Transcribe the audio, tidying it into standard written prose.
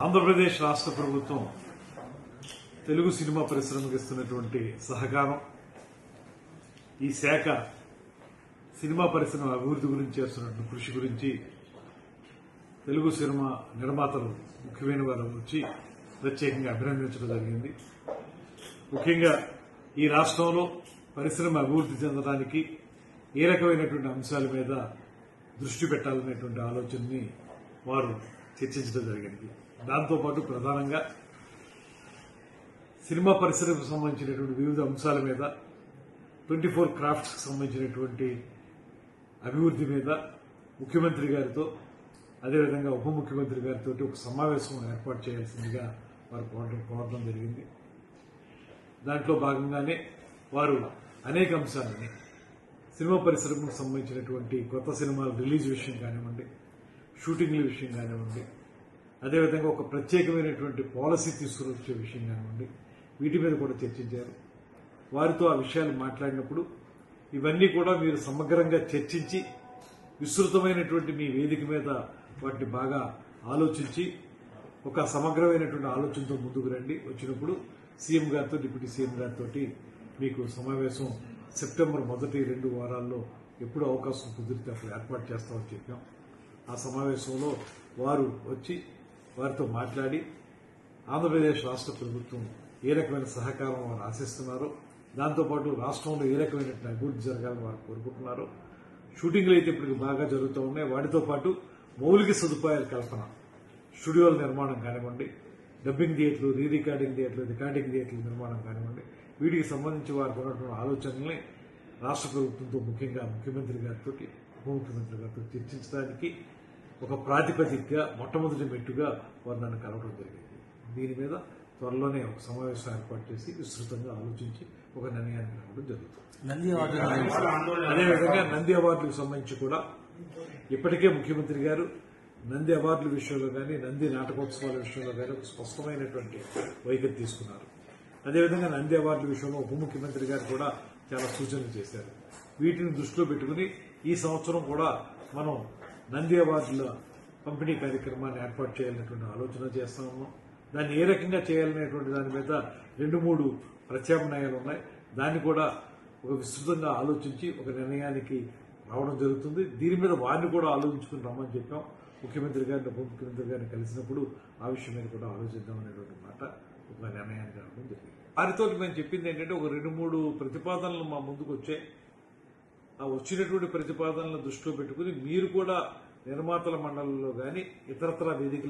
ఆంధ్రప్రదేశ్ రాష్ట్ర ప్రభుత్వం తెలుగు సినిమా పరిశ్రమకు ఇస్తున్నటువంటి సహకారం, ఈ శాఖ సినిమా పరిశ్రమ అభివృద్ధి గురించి చేస్తున్నటువంటి కృషి గురించి తెలుగు సినిమా నిర్మాతలు ముఖ్యమైన వారు వచ్చి ప్రత్యేకంగా అభినందించడం జరిగింది. ముఖ్యంగా ఈ రాష్ట్రంలో పరిశ్రమ అభివృద్ధి చెందడానికి ఏ రకమైనటువంటి అంశాల మీద దృష్టి పెట్టాలనేటువంటి ఆలోచనని వారు చర్చించడం జరిగింది. దాంతోపాటు ప్రధానంగా సినిమా పరిశ్రమకు సంబంధించినటువంటి వివిధ అంశాల మీద 24 క్రాఫ్ట్స్ కు సంబంధించినటువంటి అభివృద్ధి మీద ముఖ్యమంత్రి గారితో అదేవిధంగా ఉప ముఖ్యమంత్రి గారితో ఒక సమావేశం ఏర్పాటు చేయాల్సిందిగా వారు కోరడం జరిగింది. దాంట్లో భాగంగానే వారు అనేక అంశాలని సినిమా పరిశ్రమకు సంబంధించినటువంటి కొత్త సినిమాల రిలీజ్ విషయం కానివ్వండి, షూటింగ్ల విషయం కానివ్వండి, అదేవిధంగా ఒక ప్రత్యేకమైనటువంటి పాలసీ తీసుకువచ్చే విషయం కానివ్వండి, వీటి మీద కూడా చర్చించారు. వారితో ఆ విషయాలు మాట్లాడినప్పుడు ఇవన్నీ కూడా మీరు సమగ్రంగా చర్చించి విస్తృతమైనటువంటి మీ వేదిక మీద వాటిని బాగా ఆలోచించి ఒక సమగ్రమైనటువంటి ఆలోచనతో ముందుకు రండి. వచ్చినప్పుడు సీఎం గారితో డిప్యూటీ సీఎం గారితో మీకు సమావేశం సెప్టెంబర్ మొదటి 2 వారాల్లో ఎప్పుడు అవకాశం కుదిరితే అప్పుడు ఏర్పాటు చేస్తామని చెప్పాం. ఆ సమావేశంలో వారు వచ్చి వారితో మాట్లాడి ఆంధ్రప్రదేశ్ రాష్ట్ర ప్రభుత్వం ఏ రకమైన సహకారం వారు ఆశిస్తున్నారో, దాంతోపాటు రాష్ట్రంలో ఏ రకమైనటువంటి అభివృద్ధి జరగాలని వారు కోరుకుంటున్నారో, షూటింగ్లు అయితే ఇప్పటికి బాగా జరుగుతూ ఉన్నాయి, వాటితో పాటు మౌలిక సదుపాయాల కల్పన, స్టూడియోల నిర్మాణం కానివ్వండి, డబ్బింగ్ థియేటర్లు, రీ రికార్డింగ్ థియేటర్లు, రికార్డింగ్ థియేటర్ల నిర్మాణం కానివ్వండి, వీటికి సంబంధించి వారికి ఉన్నటువంటి ఆలోచనల్ని రాష్ట్ర ప్రభుత్వంతో ముఖ్యంగా ముఖ్యమంత్రి గారితో ఉప ముఖ్యమంత్రి గారితో చర్చించడానికి ఒక ప్రాతిపదికగా మొట్టమొదటి మెట్టుగా వారు నన్ను కలవడం జరిగింది. దీని మీద త్వరలోనే ఒక సమావేశం ఏర్పాటు చేసి విస్తృతంగా ఆలోచించి ఒక నిర్ణయానికి రావడం జరుగుతుంది. అదేవిధంగా నంది అవార్డులకు సంబంధించి కూడా ఇప్పటికే ముఖ్యమంత్రి గారు నంది అవార్డుల విషయంలో కానీ, నంది నాటకోత్సవాల విషయంలో కానీ ఒక స్పష్టమైనటువంటి వైఖరి తీసుకున్నారు. అదేవిధంగా నంది అవార్డుల విషయంలో ఉప ముఖ్యమంత్రి గారు కూడా చాలా సూచనలు చేశారు. వీటిని దృష్టిలో పెట్టుకుని ఈ సంవత్సరం కూడా మనం నంది అవార్డుల పంపిణీ కార్యక్రమాన్ని ఏర్పాటు చేయాలనేటువంటి ఆలోచన చేస్తా ఉన్నాం. దాన్ని ఏ రకంగా చేయాలనేటువంటి దాని మీద 2-3 ప్రత్యామ్నాయాలు ఉన్నాయి. దాన్ని కూడా ఒక విస్తృతంగా ఆలోచించి ఒక నిర్ణయానికి రావడం జరుగుతుంది. దీని మీద వారిని కూడా ఆలోచించుకుని రమ్మని చెప్పాం. ముఖ్యమంత్రి గారిని ఉప ముఖ్యమంత్రి గారిని కలిసినప్పుడు ఆ విషయం మీద కూడా ఆలోచిద్దాం అనేటువంటి మాట ఒక నిర్ణయానికి రావడం జరిగింది. వారితో మేము చెప్పింది ఏంటంటే ఒక 2-3 ప్రతిపాదనలు మా ముందుకు వచ్చాయి. ఆ వచ్చినటువంటి ప్రతిపాదనలను దృష్టిలో పెట్టుకుని మీరు కూడా నిర్మాతల మండలిలో కానీ ఇతరత్ర వేదికలు